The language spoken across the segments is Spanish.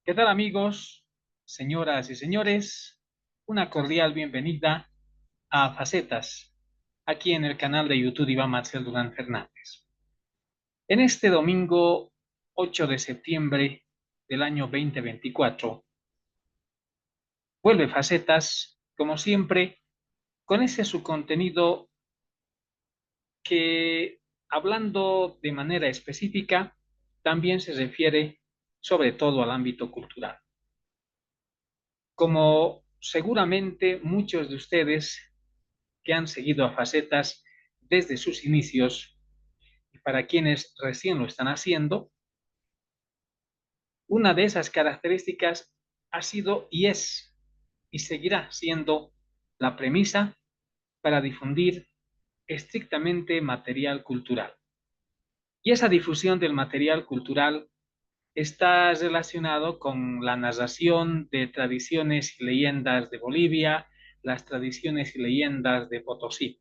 ¿Qué tal amigos, señoras y señores? Una cordial bienvenida a Facetas, aquí en el canal de YouTube Iván Marcel Durán Fernández. En este domingo 8 de septiembre del año 2024, vuelve Facetas, como siempre, con ese su contenido que, hablando de manera específica, también se refiere sobre todo al ámbito cultural. Como seguramente muchos de ustedes que han seguido a Facetas desde sus inicios y para quienes recién lo están haciendo, una de esas características ha sido y es y seguirá siendo la premisa para difundir estrictamente material cultural. Y esa difusión del material cultural está relacionado con la narración de tradiciones y leyendas de Bolivia, las tradiciones y leyendas de Potosí.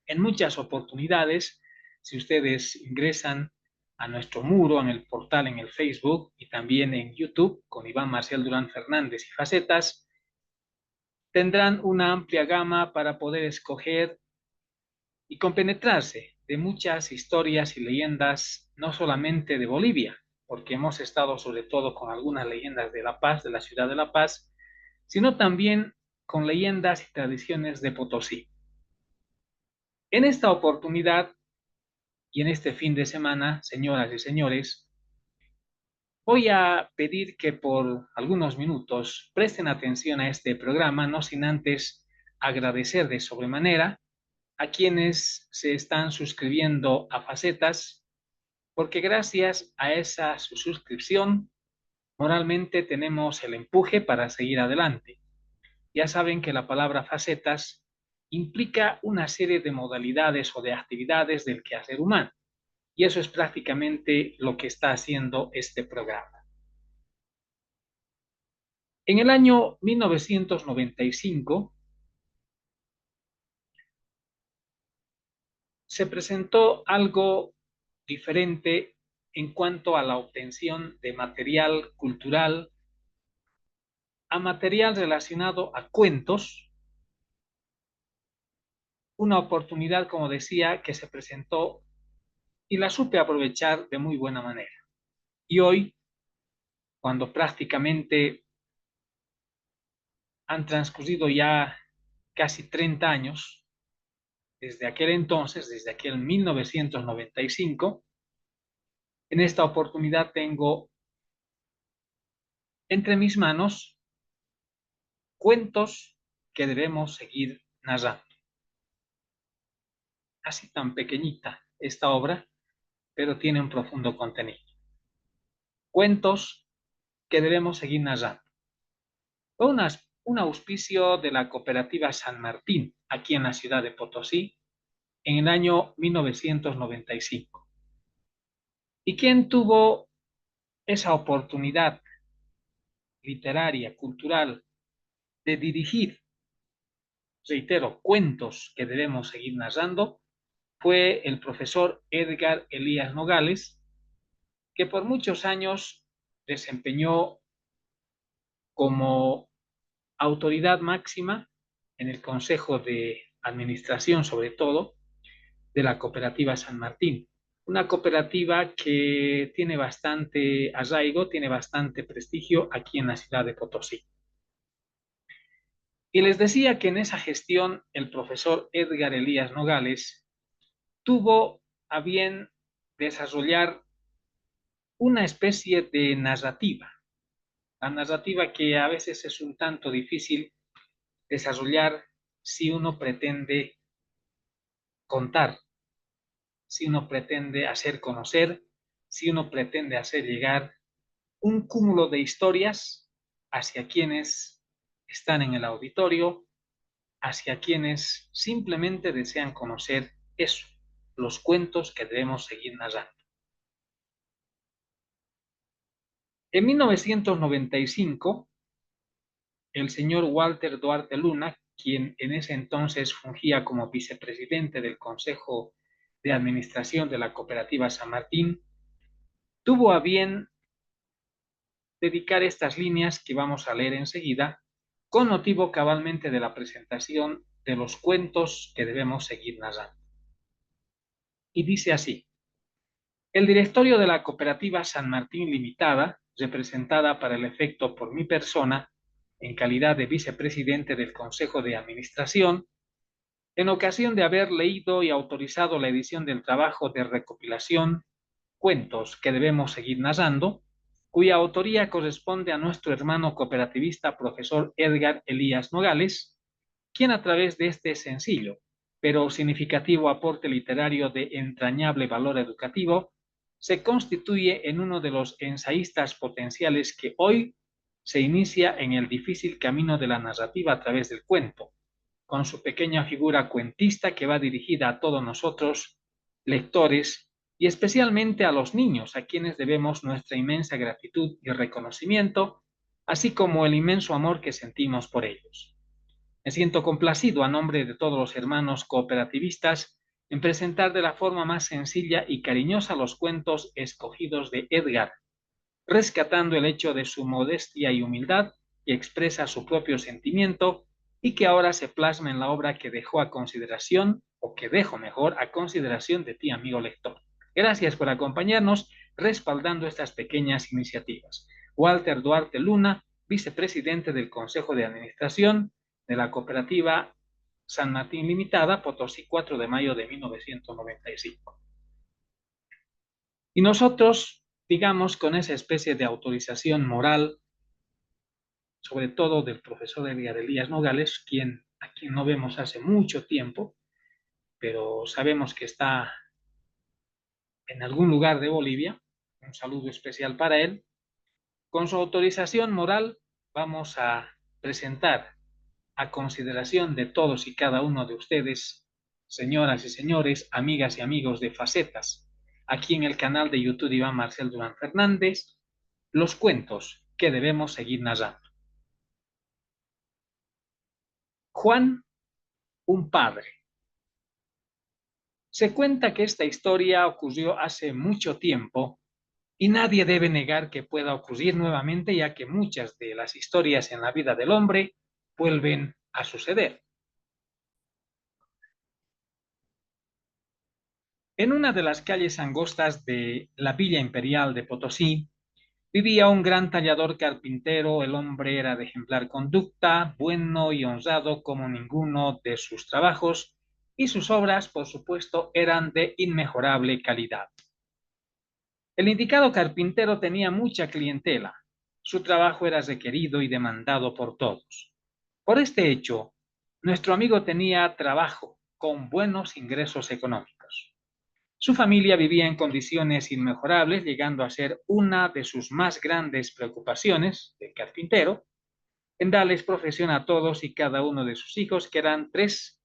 En muchas oportunidades, si ustedes ingresan a nuestro muro en el portal, en el Facebook y también en YouTube con Iván Marcial Durán Fernández y Facetas, tendrán una amplia gama para poder escoger y compenetrarse de muchas historias y leyendas, no solamente de Bolivia, porque hemos estado sobre todo con algunas leyendas de La Paz, de la ciudad de La Paz, sino también con leyendas y tradiciones de Potosí. En esta oportunidad y en este fin de semana, señoras y señores, voy a pedir que por algunos minutos presten atención a este programa, no sin antes agradecer de sobremanera a quienes se están suscribiendo a Facetas, porque gracias a esa suscripción, moralmente tenemos el empuje para seguir adelante. Ya saben que la palabra facetas implica una serie de modalidades o de actividades del quehacer humano. Y eso es prácticamente lo que está haciendo este programa. En el año 1995 se presentó algo diferente en cuanto a la obtención de material cultural, a material relacionado a cuentos, una oportunidad, como decía, que se presentó y la supe aprovechar de muy buena manera. Y hoy, cuando prácticamente han transcurrido ya casi 30 años, desde aquel entonces, desde aquel 1995, en esta oportunidad tengo entre mis manos cuentos que debemos seguir narrando. Así tan pequeñita esta obra, pero tiene un profundo contenido. Cuentos que debemos seguir narrando. Fue un auspicio de la cooperativa San Martín, aquí en la ciudad de Potosí, en el año 1995. ¿Y quién tuvo esa oportunidad literaria, cultural, de dirigir, reitero, cuentos que debemos seguir narrando? Fue el profesor Edgar Elías Nogales, que por muchos años desempeñó como autoridad máxima en el Consejo de Administración, sobre todo, de la cooperativa San Martín. Una cooperativa que tiene bastante arraigo, tiene bastante prestigio aquí en la ciudad de Potosí. Y les decía que en esa gestión el profesor Edgar Elías Nogales tuvo a bien desarrollar una especie de narrativa, la narrativa que a veces es un tanto difícil desarrollar si uno pretende contar, si uno pretende hacer conocer, si uno pretende hacer llegar un cúmulo de historias hacia quienes están en el auditorio, hacia quienes simplemente desean conocer eso, los cuentos que debemos seguir narrando. En 1995, el señor Walter Duarte Luna, quien en ese entonces fungía como vicepresidente del Consejo de Administración de la Cooperativa San Martín, tuvo a bien dedicar estas líneas que vamos a leer enseguida con motivo cabalmente de la presentación de los cuentos que debemos seguir narrando. Y dice así: el directorio de la Cooperativa San Martín Limitada, representada para el efecto por mi persona, en calidad de vicepresidente del Consejo de Administración, en ocasión de haber leído y autorizado la edición del trabajo de recopilación Cuentos que debemos seguir narrando, cuya autoría corresponde a nuestro hermano cooperativista profesor Edgar Elías Nogales, quien a través de este sencillo pero significativo aporte literario de entrañable valor educativo, se constituye en uno de los ensayistas potenciales que hoy se inicia en el difícil camino de la narrativa a través del cuento, con su pequeña figura cuentista que va dirigida a todos nosotros, lectores, y especialmente a los niños, a quienes debemos nuestra inmensa gratitud y reconocimiento, así como el inmenso amor que sentimos por ellos. Me siento complacido a nombre de todos los hermanos cooperativistas en presentar de la forma más sencilla y cariñosa los cuentos escogidos de Edgar, rescatando el hecho de su modestia y humildad, que expresa su propio sentimiento y que ahora se plasma en la obra que dejó a consideración, o que dejo mejor, a consideración de ti, amigo lector. Gracias por acompañarnos respaldando estas pequeñas iniciativas. Walter Duarte Luna, vicepresidente del Consejo de Administración de la Cooperativa San Martín Limitada, Potosí, 4 de mayo de 1995. Y nosotros, digamos, con esa especie de autorización moral, sobre todo del profesor Edgar Elías Nogales, a quien no vemos hace mucho tiempo, pero sabemos que está en algún lugar de Bolivia, un saludo especial para él. Con su autorización moral vamos a presentar a consideración de todos y cada uno de ustedes, señoras y señores, amigas y amigos de Facetas, aquí en el canal de YouTube Iván Marcel Durán Fernández, los cuentos que debemos seguir narrando. Juan, un padre. Se cuenta que esta historia ocurrió hace mucho tiempo y nadie debe negar que pueda ocurrir nuevamente, ya que muchas de las historias en la vida del hombre vuelven a suceder. En una de las calles angostas de la Villa Imperial de Potosí, vivía un gran tallador carpintero. El hombre era de ejemplar conducta, bueno y honrado como ninguno de sus trabajos, y sus obras, por supuesto, eran de inmejorable calidad. El indicado carpintero tenía mucha clientela. Su trabajo era requerido y demandado por todos. Por este hecho, nuestro amigo tenía trabajo con buenos ingresos económicos. Su familia vivía en condiciones inmejorables, llegando a ser una de sus más grandes preocupaciones, del carpintero, en darles profesión a todos y cada uno de sus hijos, que eran 3,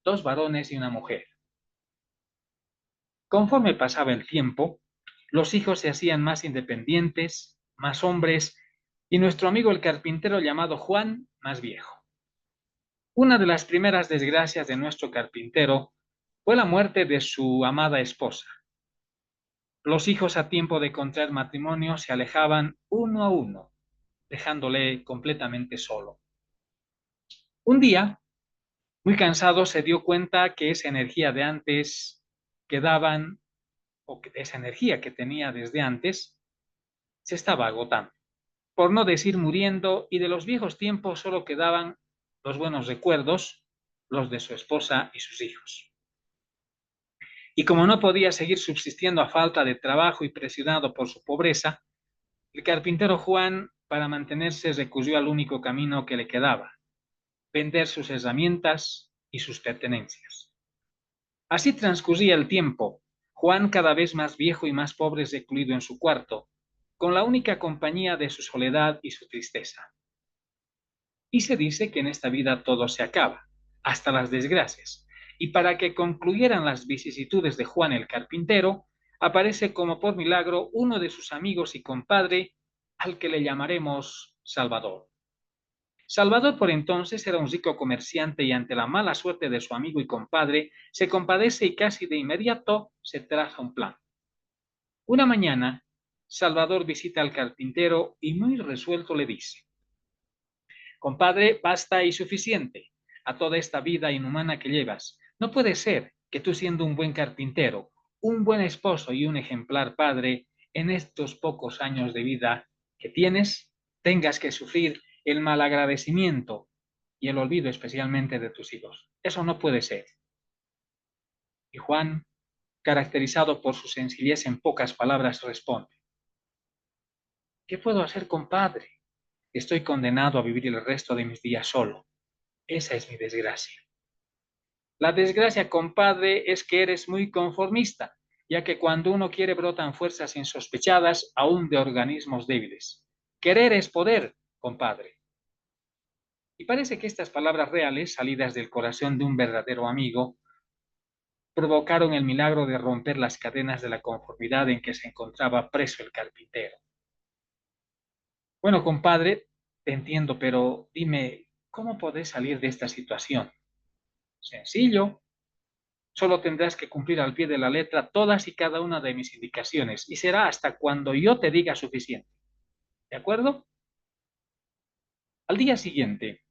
2 varones y una mujer. Conforme pasaba el tiempo, los hijos se hacían más independientes, más hombres, y nuestro amigo el carpintero llamado Juan, más viejo. Una de las primeras desgracias de nuestro carpintero fue la muerte de su amada esposa. Los hijos, a tiempo de contraer matrimonio, se alejaban uno a uno, dejándole completamente solo. Un día, muy cansado, se dio cuenta que esa energía de antes que daban, o que esa energía que tenía desde antes, se estaba agotando, por no decir muriendo, y de los viejos tiempos solo quedaban los buenos recuerdos, los de su esposa y sus hijos. Y como no podía seguir subsistiendo a falta de trabajo y presionado por su pobreza, el carpintero Juan, para mantenerse, recurrió al único camino que le quedaba: vender sus herramientas y sus pertenencias. Así transcurría el tiempo, Juan cada vez más viejo y más pobre, recluido en su cuarto, con la única compañía de su soledad y su tristeza. Y se dice que en esta vida todo se acaba, hasta las desgracias, y para que concluyeran las vicisitudes de Juan el carpintero, aparece como por milagro uno de sus amigos y compadre, al que le llamaremos Salvador. Salvador por entonces era un rico comerciante, y ante la mala suerte de su amigo y compadre se compadece y casi de inmediato se traza un plan. Una mañana, Salvador visita al carpintero y muy resuelto le dice: compadre, basta y suficiente a toda esta vida inhumana que llevas. No puede ser que tú, siendo un buen carpintero, un buen esposo y un ejemplar padre, en estos pocos años de vida que tienes, tengas que sufrir el malagradecimiento y el olvido especialmente de tus hijos. Eso no puede ser. Y Juan, caracterizado por su sencillez en pocas palabras, responde: ¿qué puedo hacer, compadre? Estoy condenado a vivir el resto de mis días solo. Esa es mi desgracia. La desgracia, compadre, es que eres muy conformista, ya que cuando uno quiere brotan fuerzas insospechadas aún de organismos débiles. Querer es poder, compadre. Y parece que estas palabras reales, salidas del corazón de un verdadero amigo, provocaron el milagro de romper las cadenas de la conformidad en que se encontraba preso el carpintero. Bueno, compadre, te entiendo, pero dime, ¿cómo podés salir de esta situación? Sencillo. Solo tendrás que cumplir al pie de la letra todas y cada una de mis indicaciones, y será hasta cuando yo te diga suficiente. ¿De acuerdo? Al día siguiente,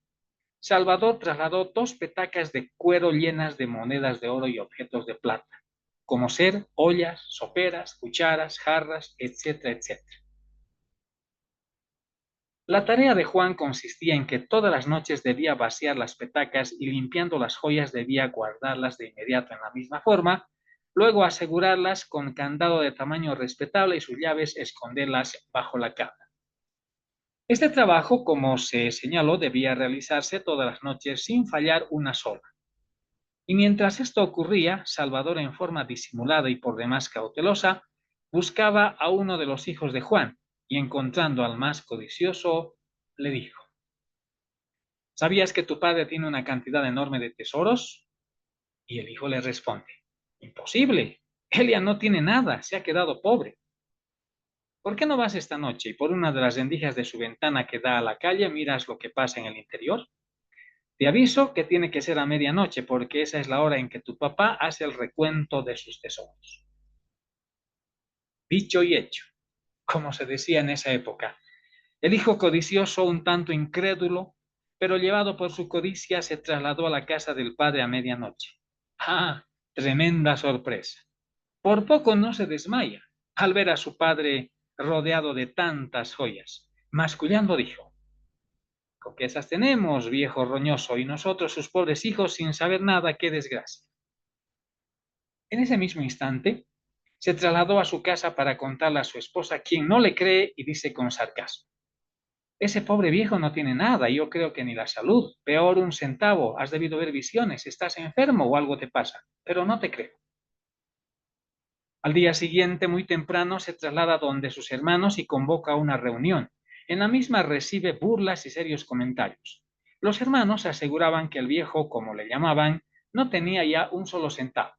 Salvador trasladó 2 petacas de cuero llenas de monedas de oro y objetos de plata, como ser ollas, soperas, cucharas, jarras, etcétera, etcétera. La tarea de Juan consistía en que todas las noches debía vaciar las petacas y, limpiando las joyas, debía guardarlas de inmediato en la misma forma, luego asegurarlas con candado de tamaño respetable y sus llaves esconderlas bajo la cama. Este trabajo, como se señaló, debía realizarse todas las noches sin fallar una sola. Y mientras esto ocurría, Salvador, en forma disimulada y por demás cautelosa, buscaba a uno de los hijos de Juan, y encontrando al más codicioso, le dijo: ¿sabías que tu padre tiene una cantidad enorme de tesoros? Y el hijo le responde: imposible, Elia no tiene nada, se ha quedado pobre. ¿Por qué no vas esta noche y por una de las rendijas de su ventana que da a la calle miras lo que pasa en el interior? Te aviso que tiene que ser a medianoche, porque esa es la hora en que tu papá hace el recuento de sus tesoros. Dicho y hecho, como se decía en esa época. El hijo codicioso, un tanto incrédulo, pero llevado por su codicia, se trasladó a la casa del padre a medianoche. ¡Ah! Tremenda sorpresa. Por poco no se desmaya al ver a su padre rodeado de tantas joyas. Mascullando dijo: ¿con qué esas tenemos, viejo roñoso, y nosotros, sus pobres hijos, sin saber nada? ¡Qué desgracia! En ese mismo instante, se trasladó a su casa para contarle a su esposa, quien no le cree y dice con sarcasmo: ese pobre viejo no tiene nada, yo creo que ni la salud. Peor, un centavo. Has debido ver visiones. Estás enfermo o algo te pasa. Pero no te creo. Al día siguiente, muy temprano, se traslada donde sus hermanos y convoca una reunión. En la misma recibe burlas y serios comentarios. Los hermanos aseguraban que el viejo, como le llamaban, no tenía ya un solo centavo.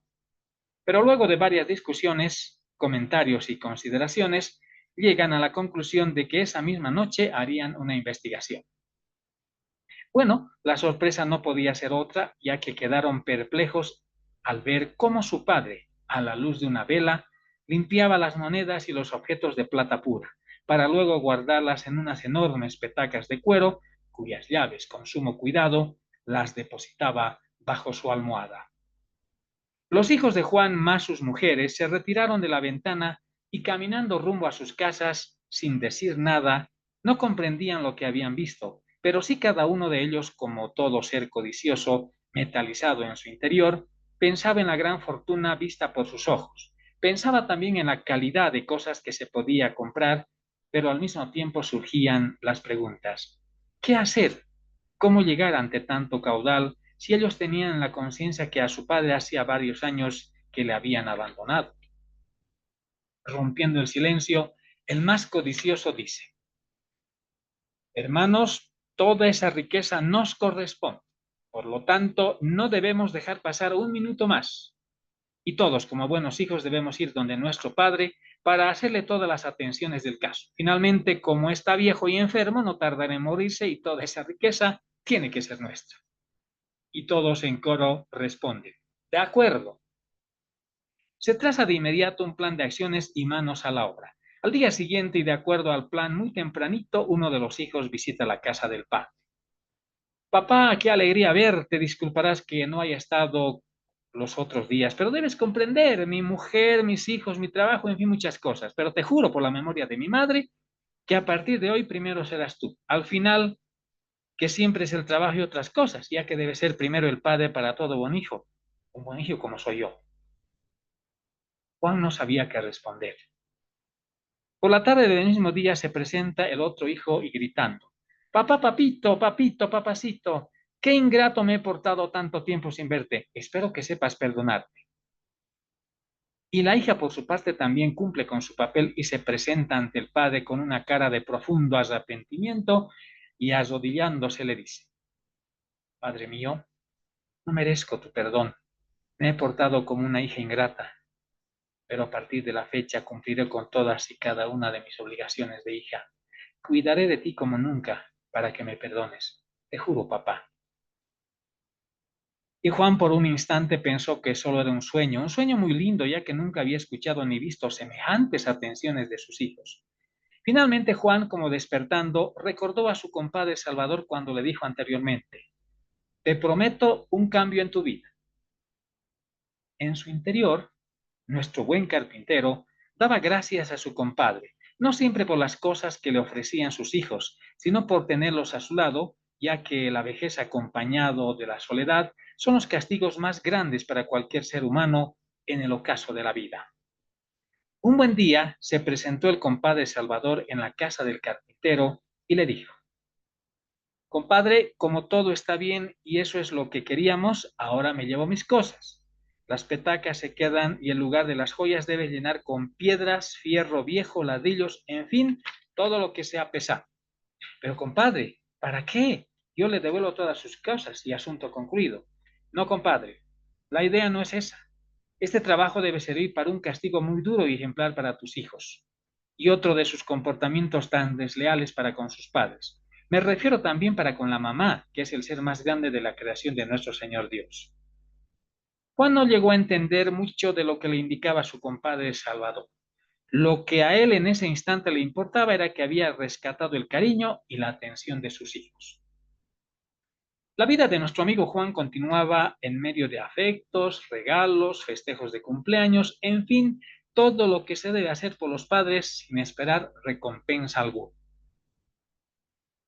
Pero luego de varias discusiones, comentarios y consideraciones, llegan a la conclusión de que esa misma noche harían una investigación. Bueno, la sorpresa no podía ser otra, ya que quedaron perplejos al ver cómo su padre, a la luz de una vela, limpiaba las monedas y los objetos de plata pura, para luego guardarlas en unas enormes petacas de cuero, cuyas llaves, con sumo cuidado, las depositaba bajo su almohada. Los hijos de Juan, más sus mujeres, se retiraron de la ventana y, caminando rumbo a sus casas, sin decir nada, no comprendían lo que habían visto, pero sí cada uno de ellos, como todo ser codicioso, metalizado en su interior, pensaba en la gran fortuna vista por sus ojos. Pensaba también en la calidad de cosas que se podía comprar, pero al mismo tiempo surgían las preguntas: ¿qué hacer? ¿Cómo llegar ante tanto caudal si ellos tenían en la conciencia que a su padre hacía varios años que le habían abandonado? Rompiendo el silencio, el más codicioso dice: hermanos, toda esa riqueza nos corresponde. Por lo tanto, no debemos dejar pasar un minuto más. Y todos, como buenos hijos, debemos ir donde nuestro padre para hacerle todas las atenciones del caso. Finalmente, como está viejo y enfermo, no tardará en morirse y toda esa riqueza tiene que ser nuestra. Y todos en coro responden: de acuerdo. Se traza de inmediato un plan de acciones y manos a la obra. Al día siguiente, y de acuerdo al plan, muy tempranito, uno de los hijos visita la casa del padre. Papá, qué alegría verte. Disculparás que no haya estado los otros días, pero debes comprender, mi mujer, mis hijos, mi trabajo, en fin, muchas cosas. Pero te juro por la memoria de mi madre que a partir de hoy primero serás tú. Al final, que siempre es el trabajo y otras cosas, ya que debe ser primero el padre para todo buen hijo, un buen hijo como soy yo. Juan no sabía qué responder. Por la tarde del mismo día se presenta el otro hijo y gritando: papá, papito, papito, papacito, qué ingrato me he portado tanto tiempo sin verte. Espero que sepas perdonarme. Y la hija, por su parte, también cumple con su papel y se presenta ante el padre con una cara de profundo arrepentimiento y arrodillándose le dice: Padre mío, no merezco tu perdón. Me he portado como una hija ingrata, pero a partir de la fecha cumpliré con todas y cada una de mis obligaciones de hija. Cuidaré de ti como nunca para que me perdones. Te juro, papá. Y Juan por un instante pensó que solo era un sueño muy lindo, ya que nunca había escuchado ni visto semejantes atenciones de sus hijos. Finalmente Juan, como despertando, recordó a su compadre Salvador cuando le dijo anteriormente: te prometo un cambio en tu vida. En su interior, nuestro buen carpintero daba gracias a su compadre, no siempre por las cosas que le ofrecían sus hijos, sino por tenerlos a su lado, ya que la vejez acompañado de la soledad son los castigos más grandes para cualquier ser humano en el ocaso de la vida. Un buen día se presentó el compadre Salvador en la casa del carpintero y le dijo: compadre, como todo está bien y eso es lo que queríamos, ahora me llevo mis cosas. Las petacas se quedan y el lugar de las joyas debe llenar con piedras, fierro viejo, ladrillos, en fin, todo lo que sea pesado. Pero compadre, ¿para qué? Yo le devuelvo todas sus cosas y asunto concluido. No, compadre, la idea no es esa. Este trabajo debe servir para un castigo muy duro y ejemplar para tus hijos, y otro de sus comportamientos tan desleales para con sus padres. Me refiero también para con la mamá, que es el ser más grande de la creación de nuestro Señor Dios. Juan no llegó a entender mucho de lo que le indicaba su compadre Salvador. Lo que a él en ese instante le importaba era que había rescatado el cariño y la atención de sus hijos. La vida de nuestro amigo Juan continuaba en medio de afectos, regalos, festejos de cumpleaños, en fin, todo lo que se debe hacer por los padres sin esperar recompensa alguna.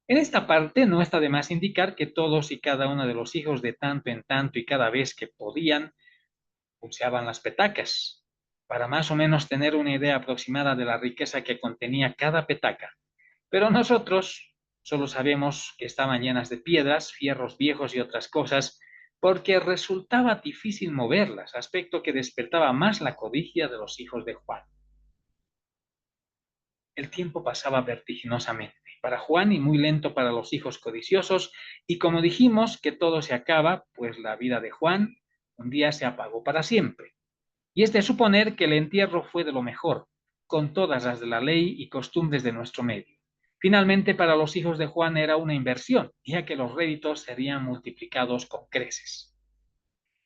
En esta parte no está de más indicar que todos y cada uno de los hijos de tanto en tanto y cada vez que podían, pulseaban las petacas, para más o menos tener una idea aproximada de la riqueza que contenía cada petaca. Pero nosotros solo sabemos que estaban llenas de piedras, fierros viejos y otras cosas, porque resultaba difícil moverlas, aspecto que despertaba más la codicia de los hijos de Juan. El tiempo pasaba vertiginosamente para Juan y muy lento para los hijos codiciosos, y como dijimos que todo se acaba, pues la vida de Juan un día se apagó para siempre. Y es de suponer que el entierro fue de lo mejor, con todas las de la ley y costumbres de nuestro medio. Finalmente, para los hijos de Juan era una inversión, ya que los réditos serían multiplicados con creces.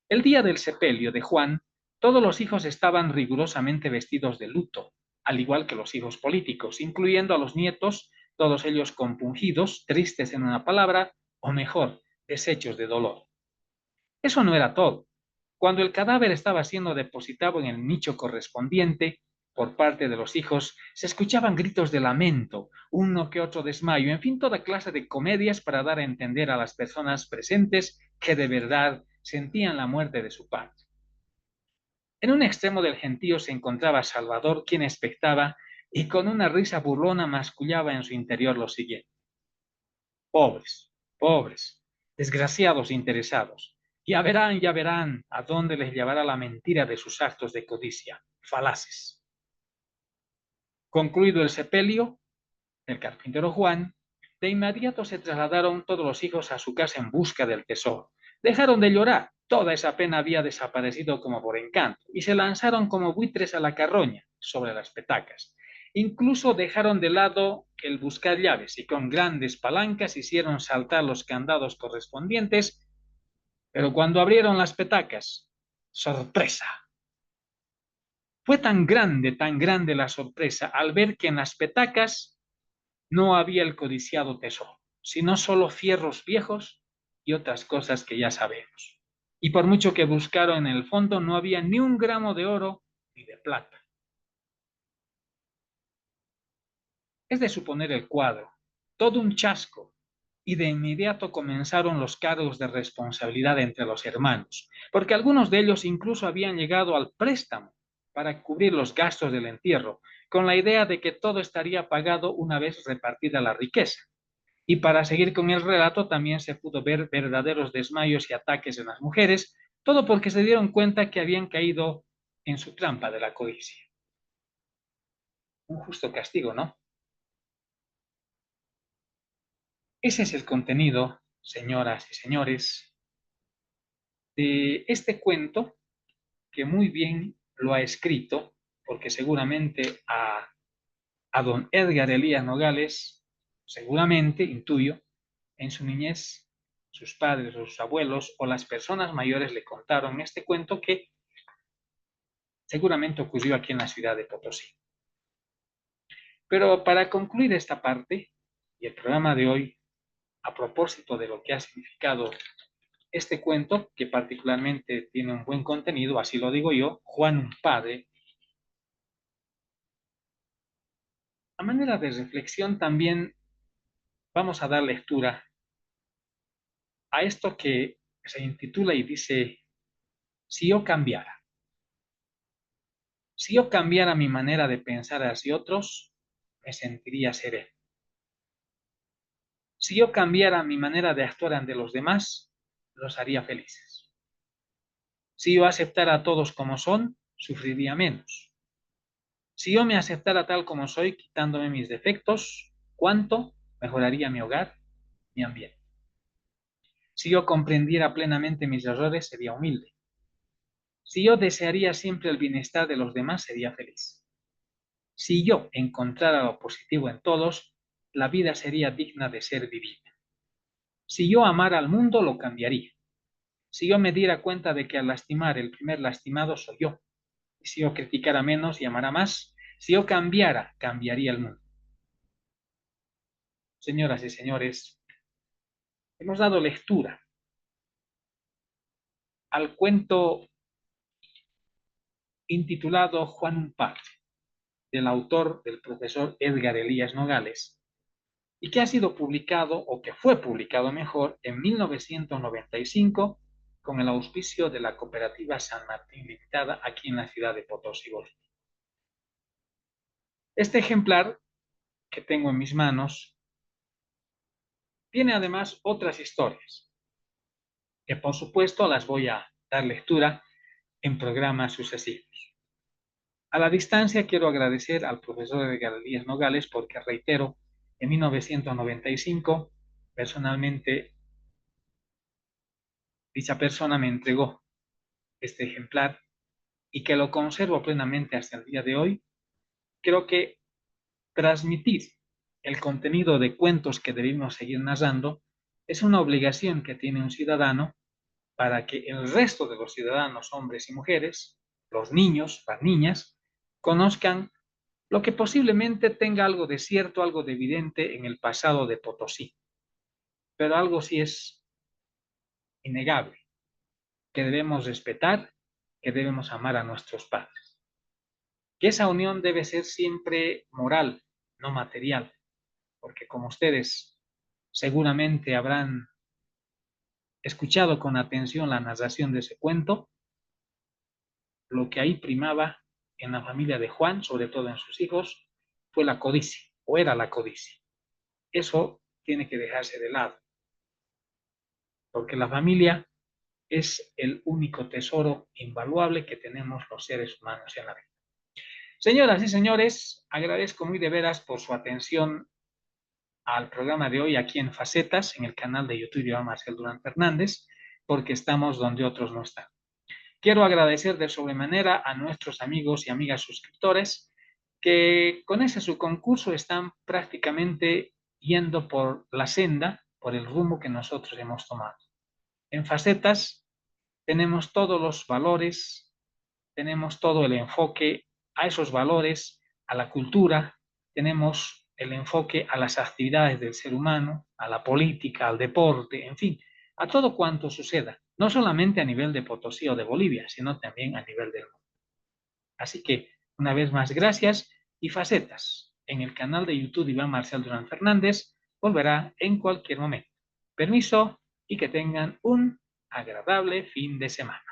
El día del sepelio de Juan, todos los hijos estaban rigurosamente vestidos de luto, al igual que los hijos políticos, incluyendo a los nietos, todos ellos compungidos, tristes en una palabra, o mejor, deshechos de dolor. Eso no era todo. Cuando el cadáver estaba siendo depositado en el nicho correspondiente por parte de los hijos, se escuchaban gritos de lamento, uno que otro desmayo, en fin, toda clase de comedias para dar a entender a las personas presentes que de verdad sentían la muerte de su padre. En un extremo del gentío se encontraba Salvador, quien expectaba y con una risa burlona mascullaba en su interior lo siguiente: pobres, pobres, desgraciados interesados. Ya verán a dónde les llevará la mentira de sus actos de codicia, falaces. Concluido el sepelio, el carpintero Juan, de inmediato se trasladaron todos los hijos a su casa en busca del tesoro. Dejaron de llorar, toda esa pena había desaparecido como por encanto, y se lanzaron como buitres a la carroña, sobre las petacas. Incluso dejaron de lado el buscar llaves y con grandes palancas hicieron saltar los candados correspondientes, pero cuando abrieron las petacas, ¡sorpresa! Fue tan grande la sorpresa al ver que en las petacas no había el codiciado tesoro, sino solo fierros viejos y otras cosas que ya sabemos. Y por mucho que buscaron en el fondo, no había ni un gramo de oro ni de plata. Es de suponer el cuadro, todo un chasco, y de inmediato comenzaron los cargos de responsabilidad entre los hermanos, porque algunos de ellos incluso habían llegado al préstamo para cubrir los gastos del entierro, con la idea de que todo estaría pagado una vez repartida la riqueza. Y para seguir con el relato, también se pudo ver verdaderos desmayos y ataques en las mujeres, todo porque se dieron cuenta que habían caído en su trampa de la codicia. Un justo castigo, ¿no? Ese es el contenido, señoras y señores, de este cuento que muy bien lo ha escrito, porque seguramente a don Edgar Elías Nogales, seguramente, intuyo, en su niñez, sus padres o sus abuelos o las personas mayores le contaron este cuento que seguramente ocurrió aquí en la ciudad de Potosí. Pero para concluir esta parte y el programa de hoy, a propósito de lo que ha significado este cuento, que particularmente tiene un buen contenido, así lo digo yo, Juan un padre, a manera de reflexión también vamos a dar lectura a esto que se intitula y dice, si yo cambiara, si yo cambiara mi manera de pensar hacia otros, me sentiría sereno. Si yo cambiara mi manera de actuar ante los demás, los haría felices. Si yo aceptara a todos como son, sufriría menos. Si yo me aceptara tal como soy, quitándome mis defectos, ¿cuánto mejoraría mi hogar, mi ambiente? Si yo comprendiera plenamente mis errores, sería humilde. Si yo desearía siempre el bienestar de los demás, sería feliz. Si yo encontrara lo positivo en todos, la vida sería digna de ser vivida. Si yo amara al mundo, lo cambiaría. Si yo me diera cuenta de que al lastimar el primer lastimado soy yo, y si yo criticara menos y amara más, si yo cambiara, cambiaría el mundo. Señoras y señores, hemos dado lectura al cuento intitulado Juan un padre, del autor del profesor Edgar Elías Nogales, y que ha sido publicado, o que fue publicado mejor, en 1995 con el auspicio de la cooperativa San Martín Limitada aquí en la ciudad de Potosí, Bolivia. Este ejemplar que tengo en mis manos tiene además otras historias, que por supuesto las voy a dar lectura en programas sucesivos. A la distancia quiero agradecer al profesor Edgar Elías Nogales porque, reitero, en 1995 personalmente dicha persona me entregó este ejemplar y que lo conservo plenamente hasta el día de hoy. Creo que transmitir el contenido de cuentos que debemos seguir narrando es una obligación que tiene un ciudadano para que el resto de los ciudadanos, hombres y mujeres, los niños, las niñas, conozcan lo que posiblemente tenga algo de cierto, algo de evidente en el pasado de Potosí. Pero algo sí es innegable, que debemos respetar, que debemos amar a nuestros padres. Que esa unión debe ser siempre moral, no material, porque como ustedes seguramente habrán escuchado con atención la narración de ese cuento, lo que ahí primaba en la familia de Juan, sobre todo en sus hijos, fue la codicia, o era la codicia. Eso tiene que dejarse de lado, porque la familia es el único tesoro invaluable que tenemos los seres humanos en la vida. Señoras y señores, agradezco muy de veras por su atención al programa de hoy aquí en Facetas, en el canal de YouTube de Marcel Durán Fernández, porque estamos donde otros no están. Quiero agradecer de sobremanera a nuestros amigos y amigas suscriptores que con ese su concurso están prácticamente yendo por la senda, por el rumbo que nosotros hemos tomado. En Facetas tenemos todos los valores, tenemos todo el enfoque a esos valores, a la cultura, tenemos el enfoque a las actividades del ser humano, a la política, al deporte, en fin, a todo cuanto suceda, no solamente a nivel de Potosí o de Bolivia, sino también a nivel del mundo. Así que, una vez más, gracias y facetas. En el canal de YouTube Iván Marcial Durán Fernández volverá en cualquier momento. Permiso y que tengan un agradable fin de semana.